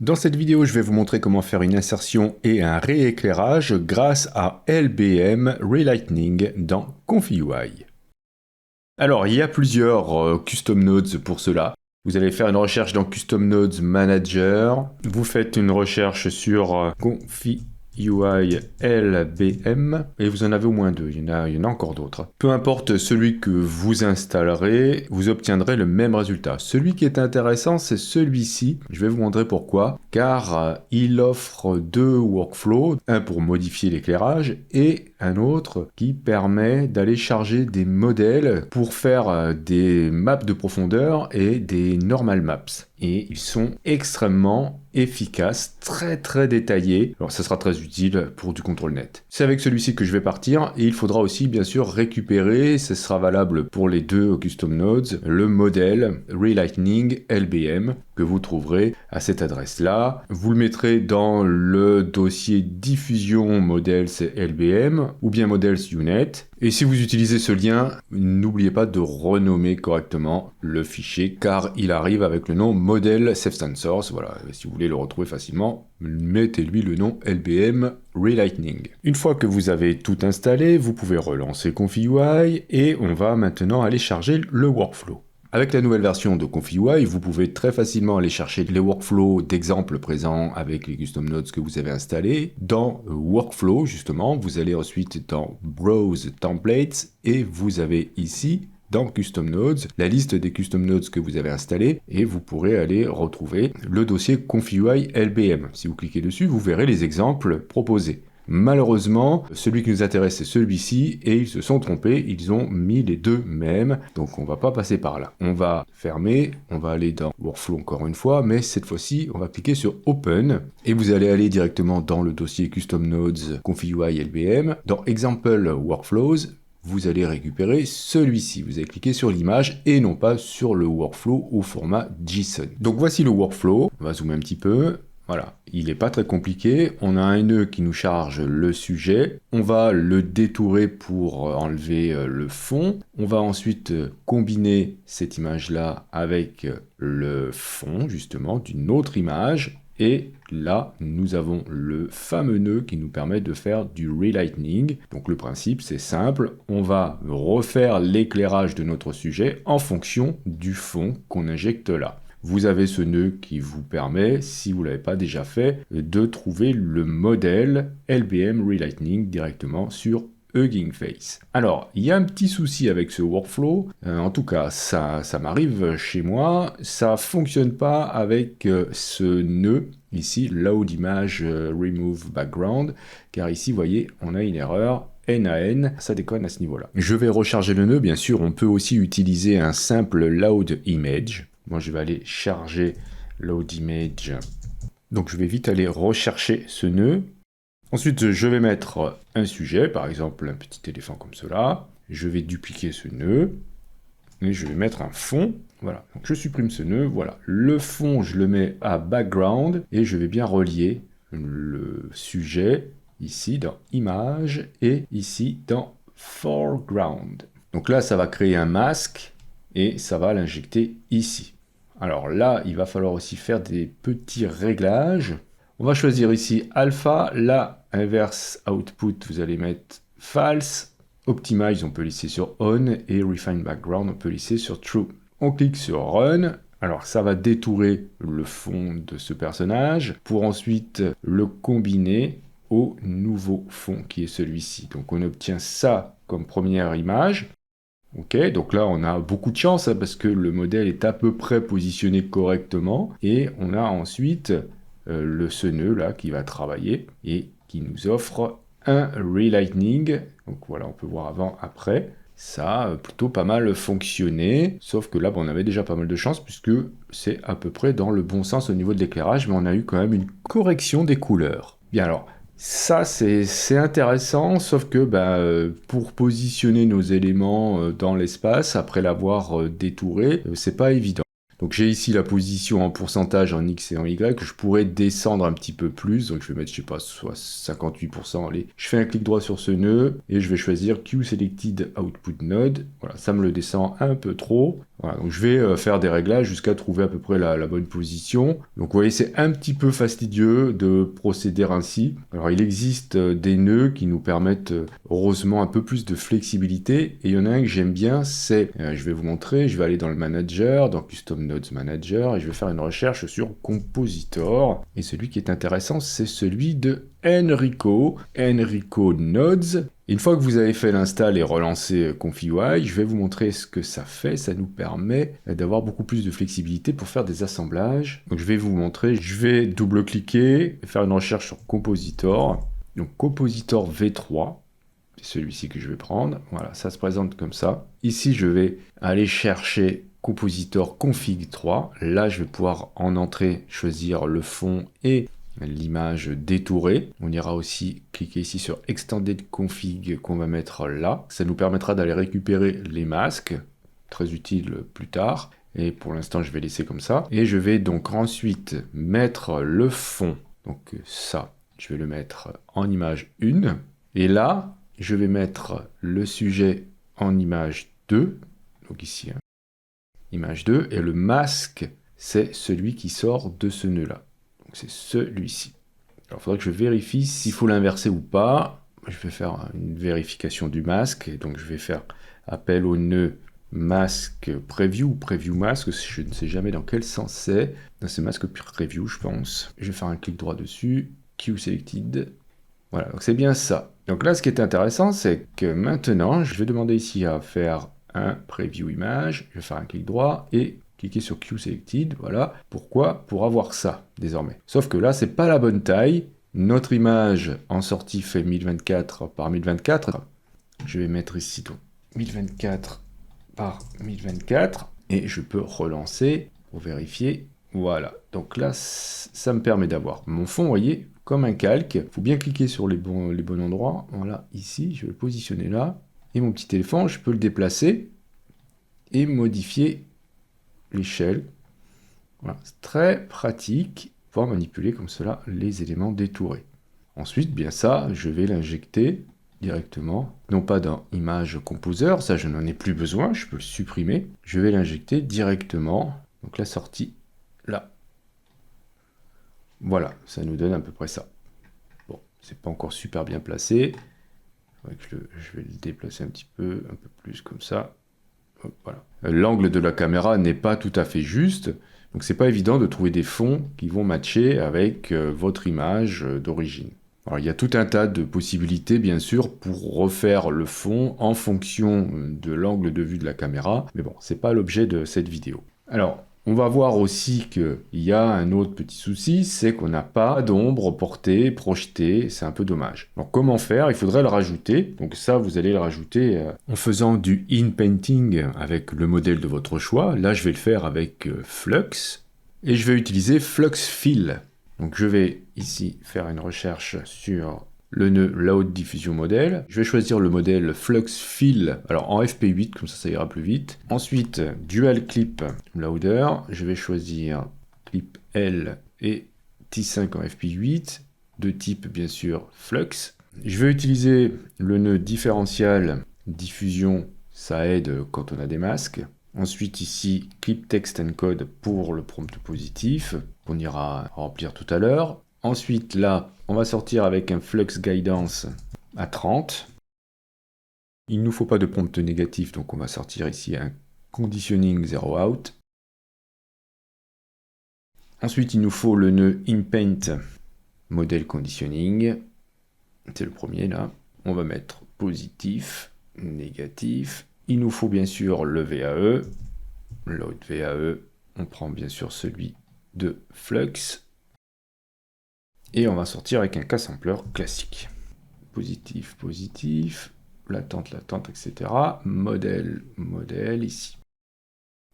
Dans cette vidéo, je vais vous montrer comment faire une insertion et un rééclairage grâce à LBM Relighting dans ConfigUI. Alors, il y a plusieurs custom nodes pour cela. Vous allez faire une recherche dans Custom Nodes Manager. Vous faites une recherche sur ConfigUI LBM et vous en avez au moins deux. Il y en a encore d'autres. Peu importe celui que vous installerez, vous obtiendrez le même résultat. Celui qui est intéressant, c'est celui-ci. Je vais vous montrer pourquoi. Car il offre deux workflows. Un pour modifier l'éclairage et un autre qui permet d'aller charger des modèles pour faire des maps de profondeur et des normal maps. Et ils sont extrêmement efficaces, très détaillés. Alors ça sera très utile pour du contrôle net. C'est avec celui-ci que je vais partir et il faudra aussi bien sûr récupérer, ce sera valable pour les deux custom nodes, le modèle Relighting LBM que vous trouverez à cette adresse-là. Vous le mettrez dans le dossier diffusion models LBM ou bien models UNet. Et si vous utilisez ce lien, n'oubliez pas de renommer correctement le fichier car il arrive avec le nom model Source. Voilà, si vous voulez le retrouver facilement, mettez-lui le nom LBM Relighting. Une fois que vous avez tout installé, vous pouvez relancer ConfigUI et on va maintenant aller charger le workflow. Avec la nouvelle version de ConfigUI, vous pouvez très facilement aller chercher les workflows d'exemples présents avec les custom nodes que vous avez installés. Dans Workflow, justement, vous allez ensuite dans Browse Templates et vous avez ici, dans Custom Nodes, la liste des custom nodes que vous avez installés et vous pourrez aller retrouver le dossier ConfigUI LBM. Si vous cliquez dessus, vous verrez les exemples proposés. Malheureusement, celui qui nous intéresse, c'est celui-ci, et ils se sont trompés, ils ont mis les deux mêmes, donc on va pas passer par là. On va fermer, on va aller dans Workflow encore une fois, mais cette fois-ci, on va cliquer sur Open, et vous allez aller directement dans le dossier Custom Nodes ConfigUI LBM, dans Example Workflows, vous allez récupérer celui-ci. Vous allez cliquer sur l'image et non pas sur le workflow au format JSON. Donc voici le workflow, on va zoomer un petit peu. Voilà, il n'est pas très compliqué. On a un nœud qui nous charge le sujet. On va le détourer pour enlever le fond. On va ensuite combiner cette image-là avec le fond, justement, d'une autre image. Et là, nous avons le fameux nœud qui nous permet de faire du relighting. Donc le principe, c'est simple. On va refaire l'éclairage de notre sujet en fonction du fond qu'on injecte là. Vous avez ce nœud qui vous permet, si vous ne l'avez pas déjà fait, de trouver le modèle LBM Relighting directement sur Hugging Face. Alors, il y a un petit souci avec ce workflow, en tout cas, ça m'arrive chez moi, ça fonctionne pas avec ce nœud, ici, Load Image Remove Background, car ici, vous voyez, on a une erreur, NaN, ça déconne à ce niveau-là. Je vais recharger le nœud, bien sûr, on peut aussi utiliser un simple Load Image. Moi, je vais aller charger Load Image. Donc, je vais vite aller rechercher ce nœud. Ensuite, je vais mettre un sujet, par exemple un petit éléphant comme cela. Je vais dupliquer ce nœud. Et je vais mettre un fond. Voilà, donc je supprime ce nœud. Voilà, le fond, je le mets à background. Et je vais bien relier le sujet ici dans Image et ici dans Foreground. Donc là, ça va créer un masque et ça va l'injecter ici. Alors là, il va falloir aussi faire des petits réglages. On va choisir ici Alpha, là, inverse output, vous allez mettre False. Optimize, on peut laisser sur On, et Refine Background, on peut laisser sur True. On clique sur Run. Alors ça va détourer le fond de ce personnage pour ensuite le combiner au nouveau fond qui est celui-ci. Donc on obtient ça comme première image. Ok, donc là on a beaucoup de chance hein, parce que le modèle est à peu près positionné correctement et on a ensuite ce nœud là qui va travailler et qui nous offre un relighting. Donc voilà, on peut voir avant, après. Ça a plutôt pas mal fonctionné, sauf que là on avait déjà pas mal de chance puisque c'est à peu près dans le bon sens au niveau de l'éclairage, mais on a eu quand même une correction des couleurs. Bien alors, ça, c'est intéressant, sauf que pour positionner nos éléments dans l'espace, après l'avoir détouré, c'est pas évident. Donc j'ai ici la position en pourcentage en X et en Y, je pourrais descendre un petit peu plus, donc je vais mettre, je sais pas, soit 58%, allez. Je fais un clic droit sur ce nœud, et je vais choisir Q Selected Output Node, voilà, ça me le descend un peu trop, Voilà, donc je vais faire des réglages jusqu'à trouver à peu près la bonne position. Donc vous voyez, c'est un petit peu fastidieux de procéder ainsi. Alors il existe des nœuds qui nous permettent heureusement un peu plus de flexibilité. Et il y en a un que j'aime bien, c'est, je vais vous montrer, je vais aller dans le Manager, dans Custom Nodes Manager, et je vais faire une recherche sur Compositor. Et celui qui est intéressant, c'est celui de Enrico Nodes. Une fois que vous avez fait l'install et relancé ConfigUI, je vais vous montrer ce que ça fait. Ça nous permet d'avoir beaucoup plus de flexibilité pour faire des assemblages. Donc je vais vous montrer, je vais double-cliquer, faire une recherche sur Compositor. Donc Compositor V3, c'est celui-ci que je vais prendre. Voilà, ça se présente comme ça. Ici, je vais aller chercher Compositor Config 3. Là, je vais pouvoir en entrée choisir le fond et l'image détourée. On ira aussi cliquer ici sur Extended Config qu'on va mettre là. Ça nous permettra d'aller récupérer les masques, très utile plus tard. Et pour l'instant, je vais laisser comme ça. Et je vais donc ensuite mettre le fond. Donc ça, je vais le mettre en image 1. Et là, je vais mettre le sujet en image 2. Donc ici, image 2. Et le masque, c'est celui qui sort de ce nœud-là. C'est celui-ci. Alors, il faudrait que je vérifie s'il faut l'inverser ou pas. Je vais faire une vérification du masque. Et donc, je vais faire appel au nœud masque preview ou preview masque. Je ne sais jamais dans quel sens c'est. C'est masque preview, je pense. Je vais faire un clic droit dessus. Q selected. Voilà, donc c'est bien ça. Donc là, ce qui est intéressant, c'est que maintenant, je vais demander ici à faire un preview image. Je vais faire un clic droit et cliquer sur Q Selected, voilà. Pourquoi? Pour avoir ça, désormais. Sauf que là, c'est pas la bonne taille. Notre image en sortie fait 1024 par 1024. Je vais mettre ici donc 1024 par 1024. Et je peux relancer pour vérifier. Voilà. Donc là, ça me permet d'avoir mon fond, vous voyez, comme un calque. Il faut bien cliquer sur les bons endroits. Voilà, ici, je vais le positionner là. Et mon petit éléphant, je peux le déplacer et modifier l'échelle. Voilà, c'est très pratique pour manipuler comme cela les éléments détourés. Ensuite, bien ça, je vais l'injecter directement, non pas dans Image Composer, ça je n'en ai plus besoin, je peux le supprimer. Je vais l'injecter directement, donc la sortie là. Voilà, ça nous donne à peu près ça. Bon, c'est pas encore super bien placé. Je vais le déplacer un peu plus comme ça. Voilà. L'angle de la caméra n'est pas tout à fait juste, donc c'est pas évident de trouver des fonds qui vont matcher avec votre image d'origine. Alors il y a tout un tas de possibilités bien sûr pour refaire le fond en fonction de l'angle de vue de la caméra, mais bon, c'est pas l'objet de cette vidéo. Alors, on va voir aussi qu'il y a un autre petit souci, c'est qu'on n'a pas d'ombre portée, projetée, c'est un peu dommage. Donc comment faire? Il faudrait le rajouter, donc ça vous allez le rajouter en faisant du in-painting avec le modèle de votre choix. Là je vais le faire avec Flux, et je vais utiliser Flux Fill. Donc je vais ici faire une recherche sur le nœud Load Diffusion Model. Je vais choisir le modèle Flux Fill, alors en FP8, comme ça ira plus vite. Ensuite, Dual Clip Loader, je vais choisir Clip L et T5 en FP8, de type bien sûr Flux. Je vais utiliser le nœud différentiel diffusion, ça aide quand on a des masques. Ensuite ici, Clip Text Encode pour le prompt positif, qu'on ira remplir tout à l'heure. Ensuite, là, on va sortir avec un Flux Guidance à 30. Il ne nous faut pas de prompt négatif, donc on va sortir ici un Conditioning 0 out. Ensuite, il nous faut le nœud InPaint Model Conditioning. C'est le premier, là. On va mettre positif, négatif. Il nous faut bien sûr le VAE. Load VAE. On prend bien sûr celui de Flux. Et on va sortir avec un K-sampler classique. Positif, positif, latente, etc. Modèle, ici.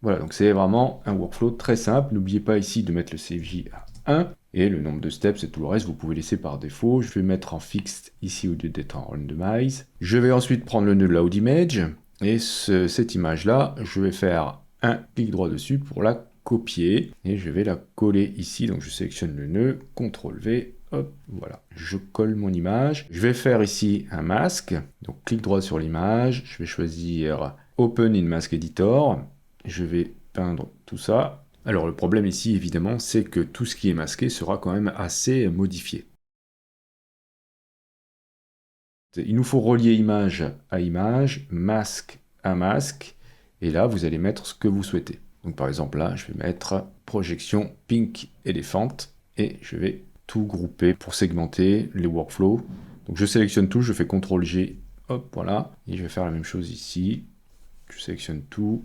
Voilà, donc c'est vraiment un workflow très simple. N'oubliez pas ici de mettre le CFJ à 1. Et le nombre de steps et tout le reste, vous pouvez laisser par défaut. Je vais mettre en fixed ici au lieu d'être en randomize. Je vais ensuite prendre le nœud load image. Et cette image-là, je vais faire un clic droit dessus pour la copier et je vais la coller ici. Donc je sélectionne le nœud, CTRL V, hop, voilà, je colle mon image. Je vais faire ici un masque, donc clic droit sur l'image, je vais choisir Open in Mask Editor, je vais peindre tout ça. Alors le problème ici, évidemment, c'est que tout ce qui est masqué sera quand même assez modifié. Il nous faut relier image à image, masque à masque, et là, vous allez mettre ce que vous souhaitez. Donc par exemple, là, je vais mettre projection Pink Elephant, et je vais tout grouper pour segmenter les workflows. Donc je sélectionne tout, je fais CTRL-G, hop, voilà, et je vais faire la même chose ici. Je sélectionne tout,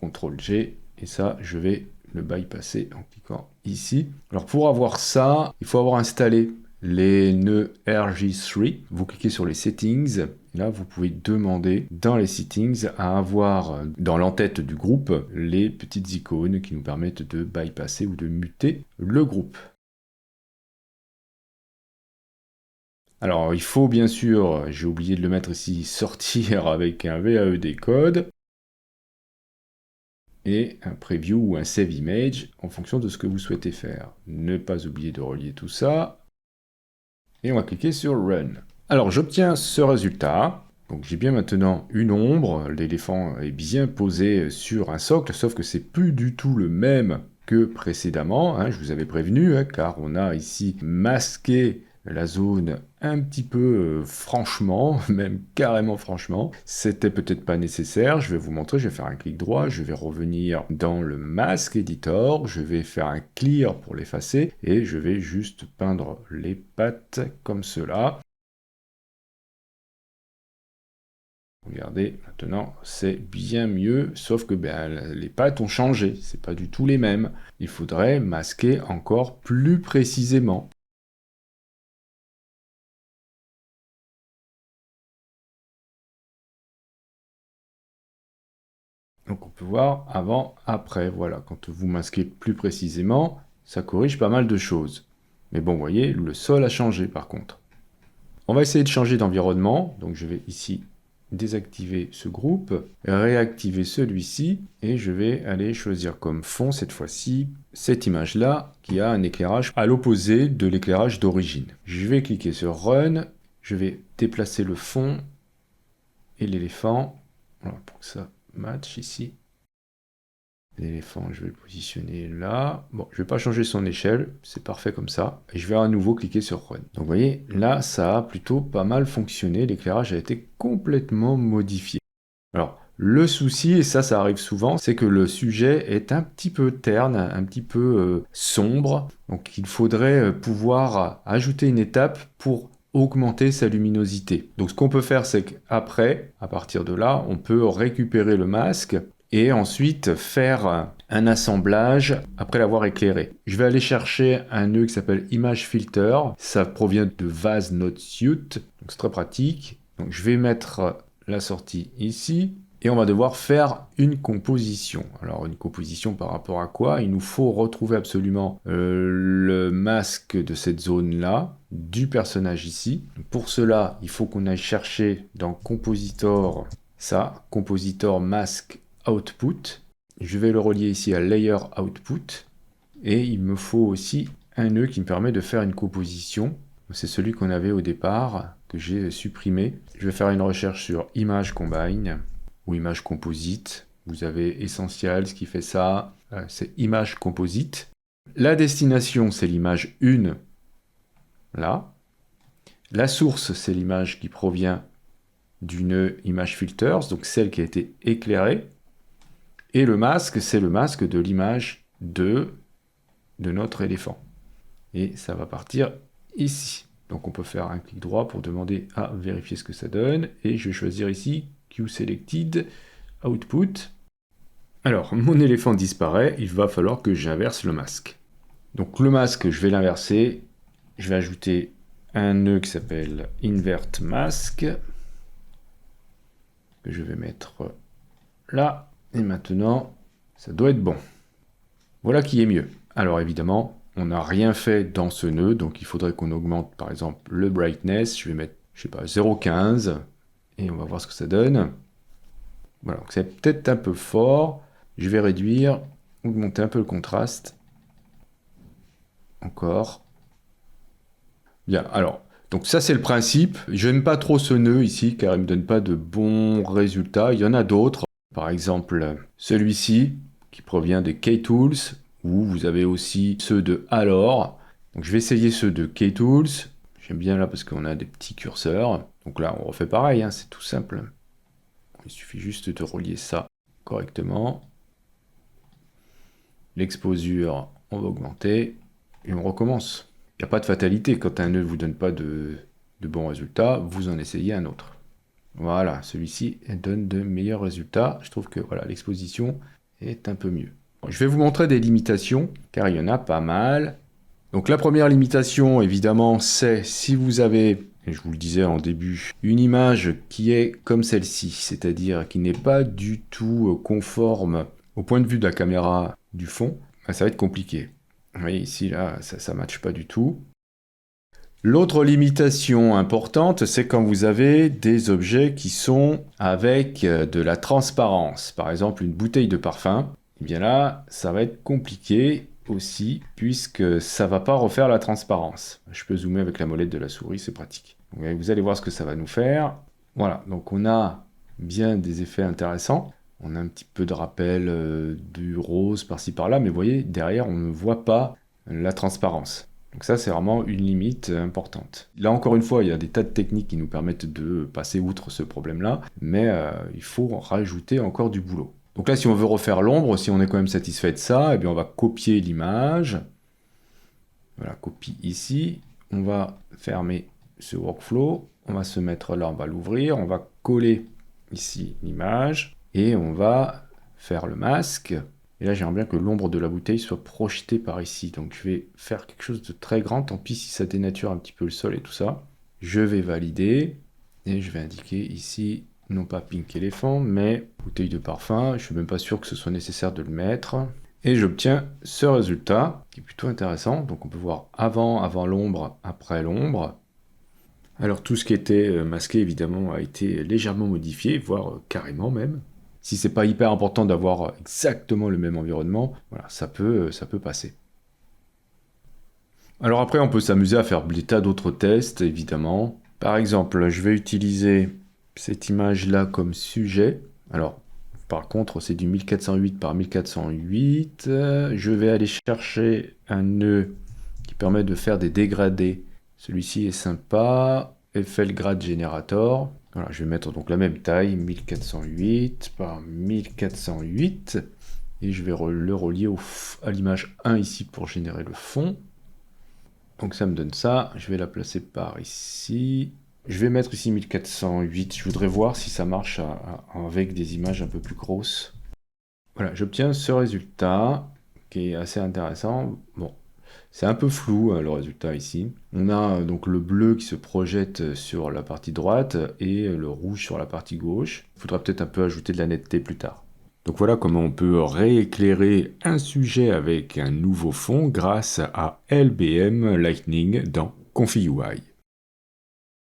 CTRL-G, et ça, je vais le bypasser en cliquant ici. Alors pour avoir ça, il faut avoir installé les nœuds RG3. Vous cliquez sur les settings. Et là, vous pouvez demander dans les settings à avoir dans l'entête du groupe les petites icônes qui nous permettent de bypasser ou de muter le groupe. Alors, il faut bien sûr, j'ai oublié de le mettre ici, sortir avec un VAED code et un preview ou un save image en fonction de ce que vous souhaitez faire. Ne pas oublier de relier tout ça. Et on va cliquer sur Run. Alors j'obtiens ce résultat. Donc j'ai bien maintenant une ombre. L'éléphant est bien posé sur un socle, sauf que c'est plus du tout le même que précédemment. Hein, je vous avais prévenu, hein, car on a ici masqué la zone un petit peu franchement, même carrément franchement. C'était peut-être pas nécessaire, je vais vous montrer, je vais faire un clic droit, je vais revenir dans le Mask Editor, je vais faire un clear pour l'effacer, et je vais juste peindre les pattes comme cela. Regardez, maintenant c'est bien mieux, sauf que les pattes ont changé, c'est pas du tout les mêmes. Il faudrait masquer encore plus précisément. Donc on peut voir avant, après, voilà, quand vous masquez plus précisément, ça corrige pas mal de choses. Mais bon, vous voyez, le sol a changé par contre. On va essayer de changer d'environnement, donc je vais ici désactiver ce groupe, réactiver celui-ci, et je vais aller choisir comme fond cette fois-ci cette image-là qui a un éclairage à l'opposé de l'éclairage d'origine. Je vais cliquer sur Run, je vais déplacer le fond et l'éléphant, voilà, pour que ça match ici. L'éléphant, je vais le positionner là. Bon, je ne vais pas changer son échelle, c'est parfait comme ça. Et je vais à nouveau cliquer sur Run. Donc vous voyez, là, ça a plutôt pas mal fonctionné. L'éclairage a été complètement modifié. Alors, le souci, et ça arrive souvent, c'est que le sujet est un petit peu terne, un petit peu sombre. Donc il faudrait pouvoir ajouter une étape pour augmenter sa luminosité. Donc ce qu'on peut faire, c'est qu'après, à partir de là, on peut récupérer le masque et ensuite faire un assemblage après l'avoir éclairé. Je vais aller chercher un nœud qui s'appelle Image Filter. Ça provient de Vase Node Suite, donc c'est très pratique. Donc je vais mettre la sortie ici. Et on va devoir faire une composition. Alors une composition par rapport à quoi? Il nous faut retrouver absolument le masque de cette zone-là, du personnage ici. Pour cela, il faut qu'on aille chercher dans Compositor, ça, Compositor Mask Output. Je vais le relier ici à Layer Output. Et il me faut aussi un nœud qui me permet de faire une composition. C'est celui qu'on avait au départ, que j'ai supprimé. Je vais faire une recherche sur Image Combine ou Image Composite. Vous avez Essential, ce qui fait ça, c'est Image Composite. La destination, c'est l'image 1, là. La source, c'est l'image qui provient du nœud Image Filters, donc celle qui a été éclairée. Et le masque, c'est le masque de l'image 2 de notre éléphant. Et ça va partir ici. Donc on peut faire un clic droit pour demander à vérifier ce que ça donne. Et je vais choisir ici QSelected Output. Alors, mon éléphant disparaît, il va falloir que j'inverse le masque. Donc le masque, je vais l'inverser. Je vais ajouter un nœud qui s'appelle Invert Mask, que je vais mettre là. Et maintenant, ça doit être bon. Voilà qui est mieux. Alors évidemment, on n'a rien fait dans ce nœud, donc il faudrait qu'on augmente par exemple le brightness. Je vais mettre, je sais pas, 0,15 et on va voir ce que ça donne. Voilà, donc c'est peut-être un peu fort. Je vais réduire, augmenter un peu le contraste. Encore. Bien, alors, donc ça c'est le principe. Je n'aime pas trop ce nœud ici car il ne me donne pas de bons résultats. Il y en a d'autres. par exemple celui-ci qui provient de KTools, ou vous avez aussi ceux de Alors. Donc je vais essayer ceux de KTools. J'aime bien là parce qu'on a des petits curseurs. Donc là on refait pareil, hein, c'est tout simple. Il suffit juste de relier ça correctement. L'exposure, on va augmenter et on recommence. Il n'y a pas de fatalité, quand un nœud ne vous donne pas de bons résultats, vous en essayez un autre. Voilà, celui-ci donne de meilleurs résultats. Je trouve que voilà, l'exposition est un peu mieux. Bon, je vais vous montrer des limitations, car il y en a pas mal. Donc la première limitation, évidemment, c'est si vous avez, et je vous le disais en début, une image qui est comme celle-ci, c'est-à-dire qui n'est pas du tout conforme au point de vue de la caméra du fond, ça va être compliqué. Vous voyez ici, là, ça ne matche pas du tout. L'autre limitation importante, c'est quand vous avez des objets qui sont avec de la transparence. Par exemple, une bouteille de parfum. Et bien là, ça va être compliqué aussi, puisque ça ne va pas refaire la transparence. Je peux zoomer avec la molette de la souris, c'est pratique. Donc, vous allez voir ce que ça va nous faire. Voilà, donc on a bien des effets intéressants. On a un petit peu de rappel du rose par-ci par-là, mais vous voyez, derrière, on ne voit pas la transparence. Donc ça, c'est vraiment une limite importante. Là, encore une fois, il y a des tas de techniques qui nous permettent de passer outre ce problème-là, mais il faut rajouter encore du boulot. Donc là, si on veut refaire l'ombre, si on est quand même satisfait de ça, eh bien, on va copier l'image. Voilà, copie ici. On va fermer ce workflow. On va se mettre là, on va l'ouvrir. On va coller ici l'image. Et on va faire le masque. Et là, j'aimerais bien que l'ombre de la bouteille soit projetée par ici. Donc, je vais faire quelque chose de très grand. Tant pis si ça dénature un petit peu le sol et tout ça. Je vais valider. Et je vais indiquer ici, non pas Pink Elephant, mais bouteille de parfum. Je ne suis même pas sûr que ce soit nécessaire de le mettre. Et j'obtiens ce résultat, qui est plutôt intéressant. Donc, on peut voir avant l'ombre, après l'ombre. Alors, tout ce qui était masqué, évidemment, a été légèrement modifié, voire carrément même. Si c'est pas hyper important d'avoir exactement le même environnement, voilà, ça peut passer. Alors après, on peut s'amuser à faire des tas d'autres tests, évidemment. Par exemple, je vais utiliser cette image-là comme sujet. Alors, par contre, c'est du 1408 par 1408. Je vais aller chercher un nœud qui permet de faire des dégradés. Celui-ci est sympa. FL Grad Generator. Voilà, je vais mettre donc la même taille, 1408 par 1408. Et je vais le relier à l'image 1 ici pour générer le fond. Donc ça me donne ça. Je vais la placer par ici. Je vais mettre ici 1408. Je voudrais voir si ça marche avec des images un peu plus grosses. Voilà, j'obtiens ce résultat qui est assez intéressant. Bon. C'est un peu flou le résultat ici. On a donc le bleu qui se projette sur la partie droite et le rouge sur la partie gauche. Il faudra peut-être un peu ajouter de la netteté plus tard. Donc voilà comment on peut rééclairer un sujet avec un nouveau fond grâce à LBM Lighting dans Confi UI.